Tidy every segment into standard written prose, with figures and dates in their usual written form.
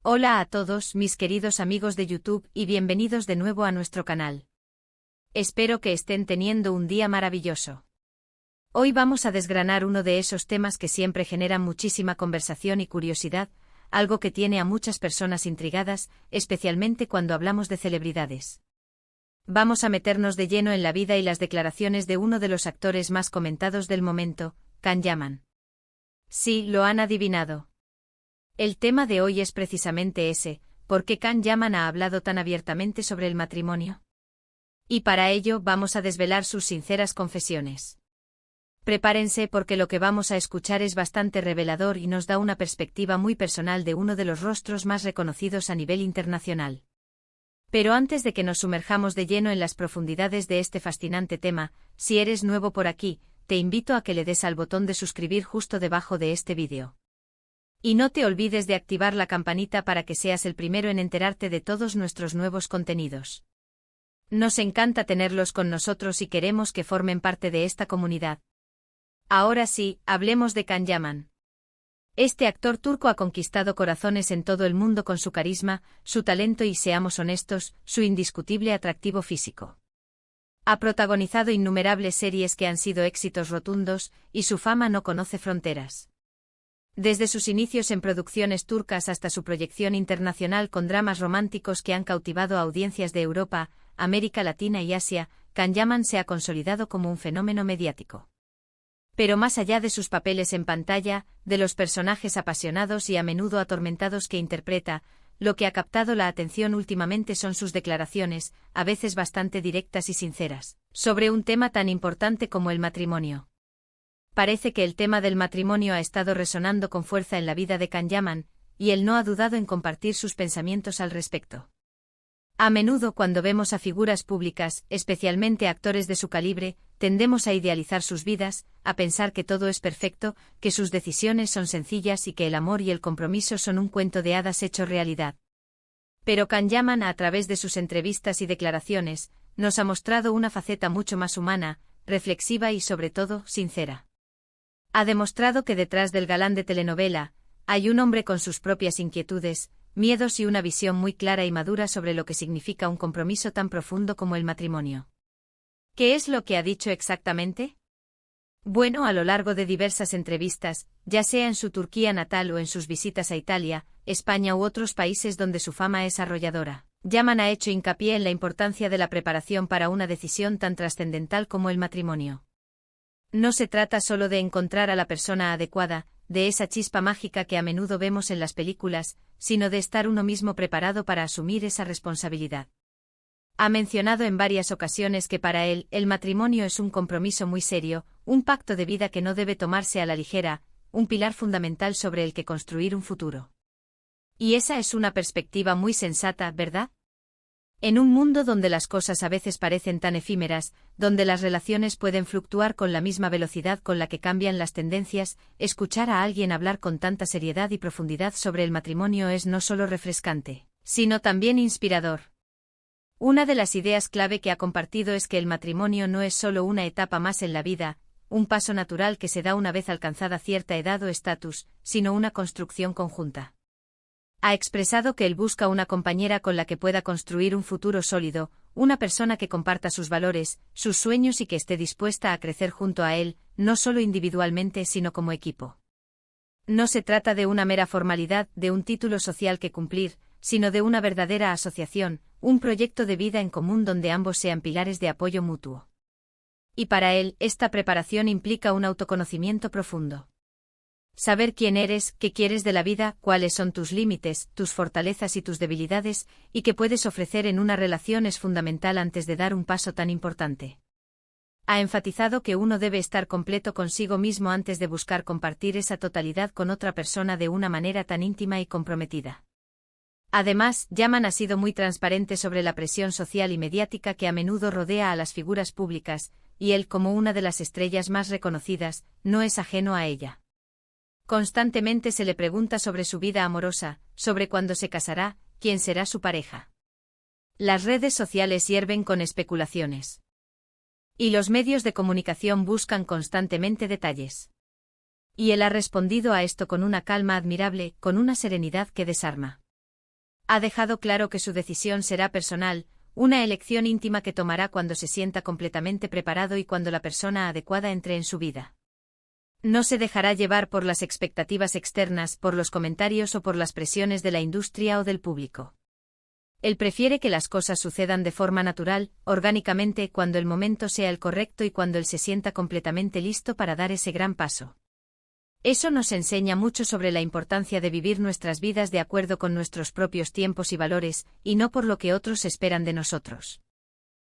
Hola a todos mis queridos amigos de YouTube y bienvenidos de nuevo a nuestro canal. Espero que estén teniendo un día maravilloso. Hoy vamos a desgranar uno de esos temas que siempre generan muchísima conversación y curiosidad, algo que tiene a muchas personas intrigadas, especialmente cuando hablamos de celebridades. Vamos a meternos de lleno en la vida y las declaraciones de uno de los actores más comentados del momento, Can Yaman. Sí, lo han adivinado. El tema de hoy es precisamente ese, ¿por qué Can Yaman ha hablado tan abiertamente sobre el matrimonio? Y para ello vamos a desvelar sus sinceras confesiones. Prepárense porque lo que vamos a escuchar es bastante revelador y nos da una perspectiva muy personal de uno de los rostros más reconocidos a nivel internacional. Pero antes de que nos sumerjamos de lleno en las profundidades de este fascinante tema, si eres nuevo por aquí, te invito a que le des al botón de suscribir justo debajo de este vídeo. Y no te olvides de activar la campanita para que seas el primero en enterarte de todos nuestros nuevos contenidos. Nos encanta tenerlos con nosotros y queremos que formen parte de esta comunidad. Ahora sí, hablemos de Can Yaman. Este actor turco ha conquistado corazones en todo el mundo con su carisma, su talento y, seamos honestos, su indiscutible atractivo físico. Ha protagonizado innumerables series que han sido éxitos rotundos, y su fama no conoce fronteras. Desde sus inicios en producciones turcas hasta su proyección internacional con dramas románticos que han cautivado a audiencias de Europa, América Latina y Asia, Can Yaman se ha consolidado como un fenómeno mediático. Pero más allá de sus papeles en pantalla, de los personajes apasionados y a menudo atormentados que interpreta, lo que ha captado la atención últimamente son sus declaraciones, a veces bastante directas y sinceras, sobre un tema tan importante como el matrimonio. Parece que el tema del matrimonio ha estado resonando con fuerza en la vida de Can Yaman, y él no ha dudado en compartir sus pensamientos al respecto. A menudo cuando vemos a figuras públicas, especialmente actores de su calibre, tendemos a idealizar sus vidas, a pensar que todo es perfecto, que sus decisiones son sencillas y que el amor y el compromiso son un cuento de hadas hecho realidad. Pero Can Yaman, a través de sus entrevistas y declaraciones, nos ha mostrado una faceta mucho más humana, reflexiva y sobre todo, sincera. Ha demostrado que detrás del galán de telenovela, hay un hombre con sus propias inquietudes, miedos y una visión muy clara y madura sobre lo que significa un compromiso tan profundo como el matrimonio. ¿Qué es lo que ha dicho exactamente? Bueno, a lo largo de diversas entrevistas, ya sea en su Turquía natal o en sus visitas a Italia, España u otros países donde su fama es arrolladora, Yaman ha hecho hincapié en la importancia de la preparación para una decisión tan trascendental como el matrimonio. No se trata solo de encontrar a la persona adecuada, de esa chispa mágica que a menudo vemos en las películas, sino de estar uno mismo preparado para asumir esa responsabilidad. Ha mencionado en varias ocasiones que para él, el matrimonio es un compromiso muy serio, un pacto de vida que no debe tomarse a la ligera, un pilar fundamental sobre el que construir un futuro. Y esa es una perspectiva muy sensata, ¿verdad? En un mundo donde las cosas a veces parecen tan efímeras, donde las relaciones pueden fluctuar con la misma velocidad con la que cambian las tendencias, escuchar a alguien hablar con tanta seriedad y profundidad sobre el matrimonio es no solo refrescante, sino también inspirador. Una de las ideas clave que ha compartido es que el matrimonio no es solo una etapa más en la vida, un paso natural que se da una vez alcanzada cierta edad o estatus, sino una construcción conjunta. Ha expresado que él busca una compañera con la que pueda construir un futuro sólido, una persona que comparta sus valores, sus sueños y que esté dispuesta a crecer junto a él, no solo individualmente sino como equipo. No se trata de una mera formalidad, de un título social que cumplir, sino de una verdadera asociación, un proyecto de vida en común donde ambos sean pilares de apoyo mutuo. Y para él, esta preparación implica un autoconocimiento profundo. Saber quién eres, qué quieres de la vida, cuáles son tus límites, tus fortalezas y tus debilidades, y qué puedes ofrecer en una relación es fundamental antes de dar un paso tan importante. Ha enfatizado que uno debe estar completo consigo mismo antes de buscar compartir esa totalidad con otra persona de una manera tan íntima y comprometida. Además, Yaman ha sido muy transparente sobre la presión social y mediática que a menudo rodea a las figuras públicas, y él, como una de las estrellas más reconocidas, no es ajeno a ella. Constantemente se le pregunta sobre su vida amorosa, sobre cuándo se casará, quién será su pareja. Las redes sociales hierven con especulaciones. Y los medios de comunicación buscan constantemente detalles. Y él ha respondido a esto con una calma admirable, con una serenidad que desarma. Ha dejado claro que su decisión será personal, una elección íntima que tomará cuando se sienta completamente preparado y cuando la persona adecuada entre en su vida. No se dejará llevar por las expectativas externas, por los comentarios o por las presiones de la industria o del público. Él prefiere que las cosas sucedan de forma natural, orgánicamente, cuando el momento sea el correcto y cuando él se sienta completamente listo para dar ese gran paso. Eso nos enseña mucho sobre la importancia de vivir nuestras vidas de acuerdo con nuestros propios tiempos y valores, y no por lo que otros esperan de nosotros.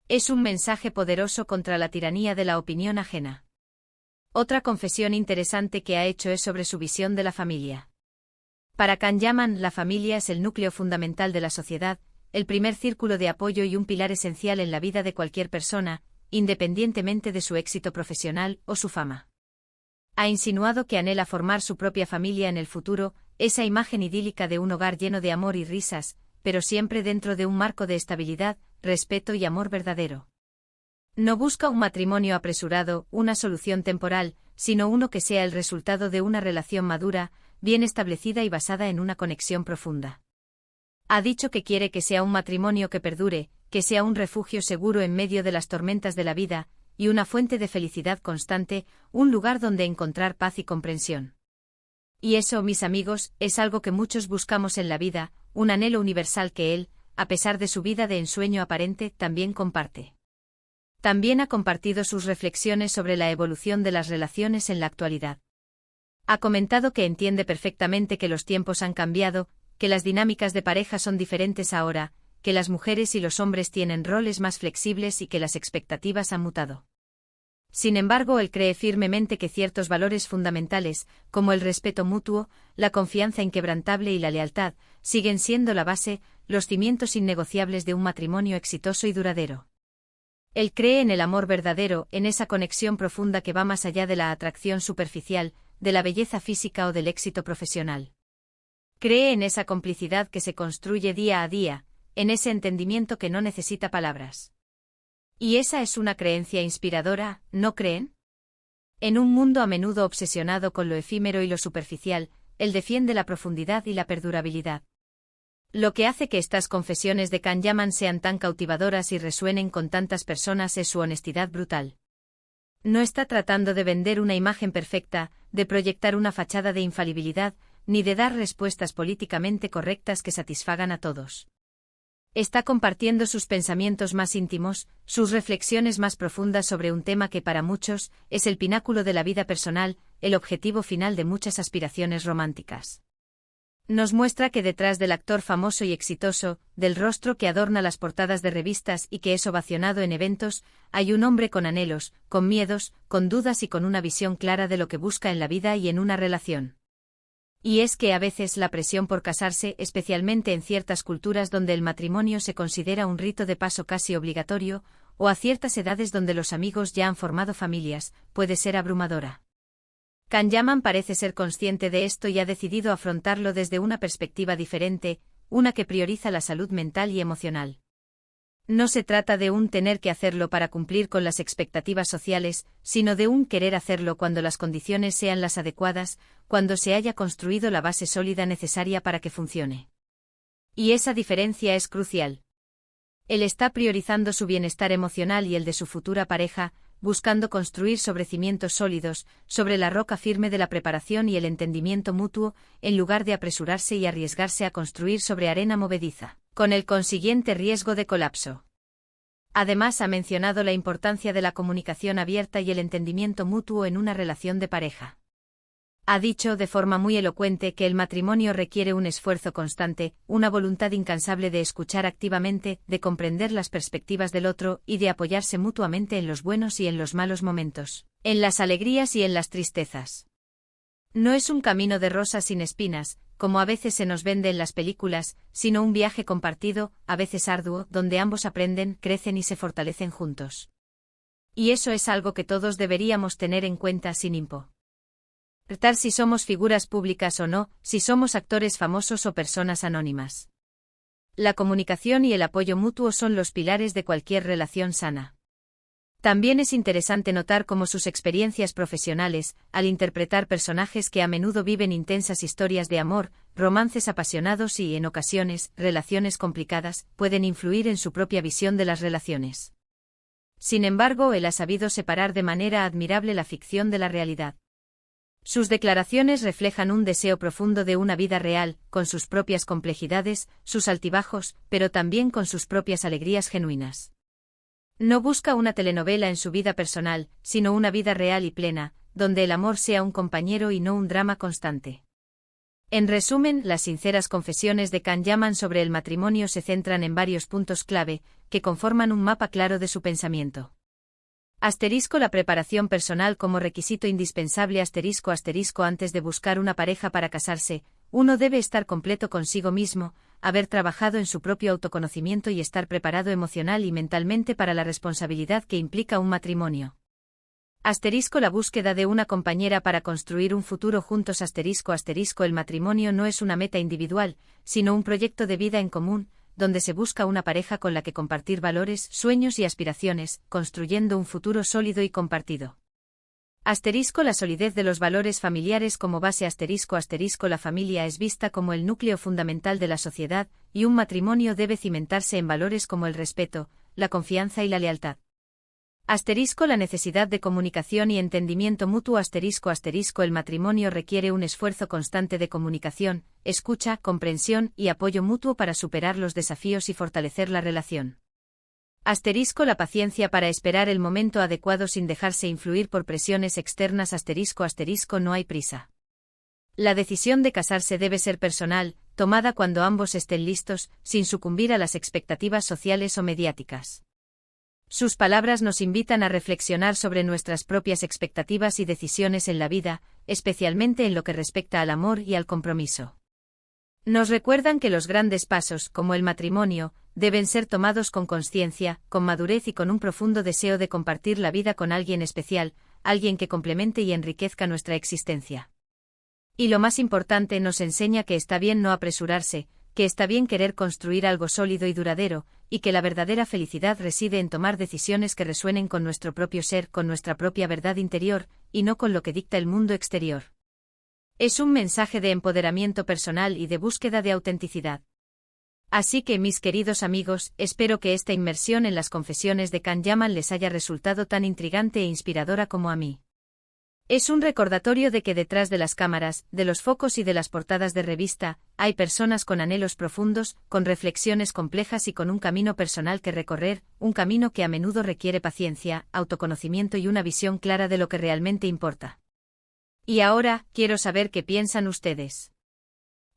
Es un mensaje poderoso contra la tiranía de la opinión ajena. Otra confesión interesante que ha hecho es sobre su visión de la familia. Para Kanyaman, la familia es el núcleo fundamental de la sociedad, el primer círculo de apoyo y un pilar esencial en la vida de cualquier persona, independientemente de su éxito profesional o su fama. Ha insinuado que anhela formar su propia familia en el futuro, esa imagen idílica de un hogar lleno de amor y risas, pero siempre dentro de un marco de estabilidad, respeto y amor verdadero. No busca un matrimonio apresurado, una solución temporal, sino uno que sea el resultado de una relación madura, bien establecida y basada en una conexión profunda. Ha dicho que quiere que sea un matrimonio que perdure, que sea un refugio seguro en medio de las tormentas de la vida, y una fuente de felicidad constante, un lugar donde encontrar paz y comprensión. Y eso, mis amigos, es algo que muchos buscamos en la vida, un anhelo universal que él, a pesar de su vida de ensueño aparente, también comparte. También ha compartido sus reflexiones sobre la evolución de las relaciones en la actualidad. Ha comentado que entiende perfectamente que los tiempos han cambiado, que las dinámicas de pareja son diferentes ahora, que las mujeres y los hombres tienen roles más flexibles y que las expectativas han mutado. Sin embargo, él cree firmemente que ciertos valores fundamentales, como el respeto mutuo, la confianza inquebrantable y la lealtad, siguen siendo la base, los cimientos innegociables de un matrimonio exitoso y duradero. Él cree en el amor verdadero, en esa conexión profunda que va más allá de la atracción superficial, de la belleza física o del éxito profesional. Cree en esa complicidad que se construye día a día, en ese entendimiento que no necesita palabras. Y esa es una creencia inspiradora, ¿no creen? En un mundo a menudo obsesionado con lo efímero y lo superficial, él defiende la profundidad y la perdurabilidad. Lo que hace que estas confesiones de Kanyaman sean tan cautivadoras y resuenen con tantas personas es su honestidad brutal. No está tratando de vender una imagen perfecta, de proyectar una fachada de infalibilidad, ni de dar respuestas políticamente correctas que satisfagan a todos. Está compartiendo sus pensamientos más íntimos, sus reflexiones más profundas sobre un tema que para muchos es el pináculo de la vida personal, el objetivo final de muchas aspiraciones románticas. Nos muestra que detrás del actor famoso y exitoso, del rostro que adorna las portadas de revistas y que es ovacionado en eventos, hay un hombre con anhelos, con miedos, con dudas y con una visión clara de lo que busca en la vida y en una relación. Y es que a veces la presión por casarse, especialmente en ciertas culturas donde el matrimonio se considera un rito de paso casi obligatorio, o a ciertas edades donde los amigos ya han formado familias, puede ser abrumadora. Kanyaman parece ser consciente de esto y ha decidido afrontarlo desde una perspectiva diferente, una que prioriza la salud mental y emocional. No se trata de un tener que hacerlo para cumplir con las expectativas sociales, sino de un querer hacerlo cuando las condiciones sean las adecuadas, cuando se haya construido la base sólida necesaria para que funcione. Y esa diferencia es crucial. Él está priorizando su bienestar emocional y el de su futura pareja, buscando construir sobre cimientos sólidos, sobre la roca firme de la preparación y el entendimiento mutuo, en lugar de apresurarse y arriesgarse a construir sobre arena movediza, con el consiguiente riesgo de colapso. Además, ha mencionado la importancia de la comunicación abierta y el entendimiento mutuo en una relación de pareja. Ha dicho de forma muy elocuente que el matrimonio requiere un esfuerzo constante, una voluntad incansable de escuchar activamente, de comprender las perspectivas del otro y de apoyarse mutuamente en los buenos y en los malos momentos, en las alegrías y en las tristezas. No es un camino de rosas sin espinas, como a veces se nos vende en las películas, sino un viaje compartido, a veces arduo, donde ambos aprenden, crecen y se fortalecen juntos. Y eso es algo que todos deberíamos tener en cuenta sin importar si somos figuras públicas o no, si somos actores famosos o personas anónimas. La comunicación y el apoyo mutuo son los pilares de cualquier relación sana. También es interesante notar cómo sus experiencias profesionales, al interpretar personajes que a menudo viven intensas historias de amor, romances apasionados y, en ocasiones, relaciones complicadas, pueden influir en su propia visión de las relaciones. Sin embargo, él ha sabido separar de manera admirable la ficción de la realidad. Sus declaraciones reflejan un deseo profundo de una vida real, con sus propias complejidades, sus altibajos, pero también con sus propias alegrías genuinas. No busca una telenovela en su vida personal, sino una vida real y plena, donde el amor sea un compañero y no un drama constante. En resumen, las sinceras confesiones de Can Yaman sobre el matrimonio se centran en varios puntos clave, que conforman un mapa claro de su pensamiento. La preparación personal como requisito indispensable antes de buscar una pareja para casarse, uno debe estar completo consigo mismo, haber trabajado en su propio autoconocimiento y estar preparado emocional y mentalmente para la responsabilidad que implica un matrimonio. La búsqueda de una compañera para construir un futuro juntos. El matrimonio no es una meta individual, sino un proyecto de vida en común, donde se busca una pareja con la que compartir valores, sueños y aspiraciones, construyendo un futuro sólido y compartido. La solidez de los valores familiares como base. La familia es vista como el núcleo fundamental de la sociedad, y un matrimonio debe cimentarse en valores como el respeto, la confianza y la lealtad. La necesidad de comunicación y entendimiento mutuo. El matrimonio requiere un esfuerzo constante de comunicación, escucha, comprensión y apoyo mutuo para superar los desafíos y fortalecer la relación. La paciencia para esperar el momento adecuado sin dejarse influir por presiones externas. No hay prisa. La decisión de casarse debe ser personal, tomada cuando ambos estén listos, sin sucumbir a las expectativas sociales o mediáticas. Sus palabras nos invitan a reflexionar sobre nuestras propias expectativas y decisiones en la vida, especialmente en lo que respecta al amor y al compromiso. Nos recuerdan que los grandes pasos, como el matrimonio, deben ser tomados con conciencia, con madurez y con un profundo deseo de compartir la vida con alguien especial, alguien que complemente y enriquezca nuestra existencia. Y lo más importante, nos enseña que está bien no apresurarse, que está bien querer construir algo sólido y duradero, y que la verdadera felicidad reside en tomar decisiones que resuenen con nuestro propio ser, con nuestra propia verdad interior, y no con lo que dicta el mundo exterior. Es un mensaje de empoderamiento personal y de búsqueda de autenticidad. Así que, mis queridos amigos, espero que esta inmersión en las confesiones de Can Yaman les haya resultado tan intrigante e inspiradora como a mí. Es un recordatorio de que detrás de las cámaras, de los focos y de las portadas de revista, hay personas con anhelos profundos, con reflexiones complejas y con un camino personal que recorrer, un camino que a menudo requiere paciencia, autoconocimiento y una visión clara de lo que realmente importa. Y ahora, quiero saber qué piensan ustedes.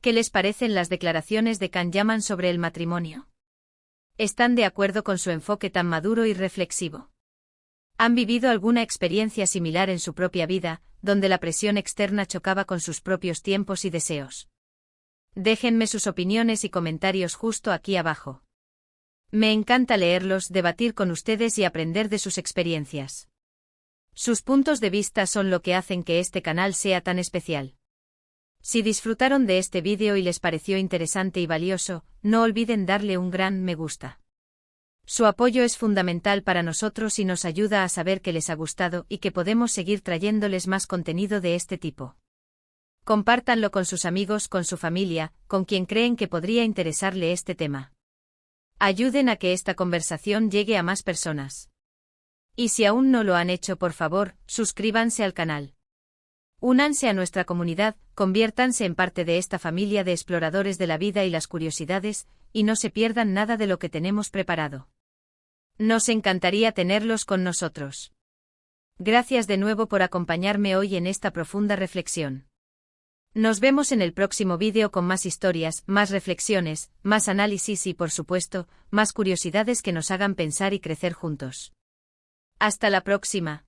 ¿Qué les parecen las declaraciones de Can Yaman sobre el matrimonio? ¿Están de acuerdo con su enfoque tan maduro y reflexivo? ¿Han vivido alguna experiencia similar en su propia vida, donde la presión externa chocaba con sus propios tiempos y deseos? Déjenme sus opiniones y comentarios justo aquí abajo. Me encanta leerlos, debatir con ustedes y aprender de sus experiencias. Sus puntos de vista son lo que hacen que este canal sea tan especial. Si disfrutaron de este vídeo y les pareció interesante y valioso, no olviden darle un gran me gusta. Su apoyo es fundamental para nosotros y nos ayuda a saber que les ha gustado y que podemos seguir trayéndoles más contenido de este tipo. Compártanlo con sus amigos, con su familia, con quien creen que podría interesarle este tema. Ayuden a que esta conversación llegue a más personas. Y si aún no lo han hecho, por favor, suscríbanse al canal. Únanse a nuestra comunidad, conviértanse en parte de esta familia de exploradores de la vida y las curiosidades, y no se pierdan nada de lo que tenemos preparado. Nos encantaría tenerlos con nosotros. Gracias de nuevo por acompañarme hoy en esta profunda reflexión. Nos vemos en el próximo vídeo con más historias, más reflexiones, más análisis y, por supuesto, más curiosidades que nos hagan pensar y crecer juntos. Hasta la próxima.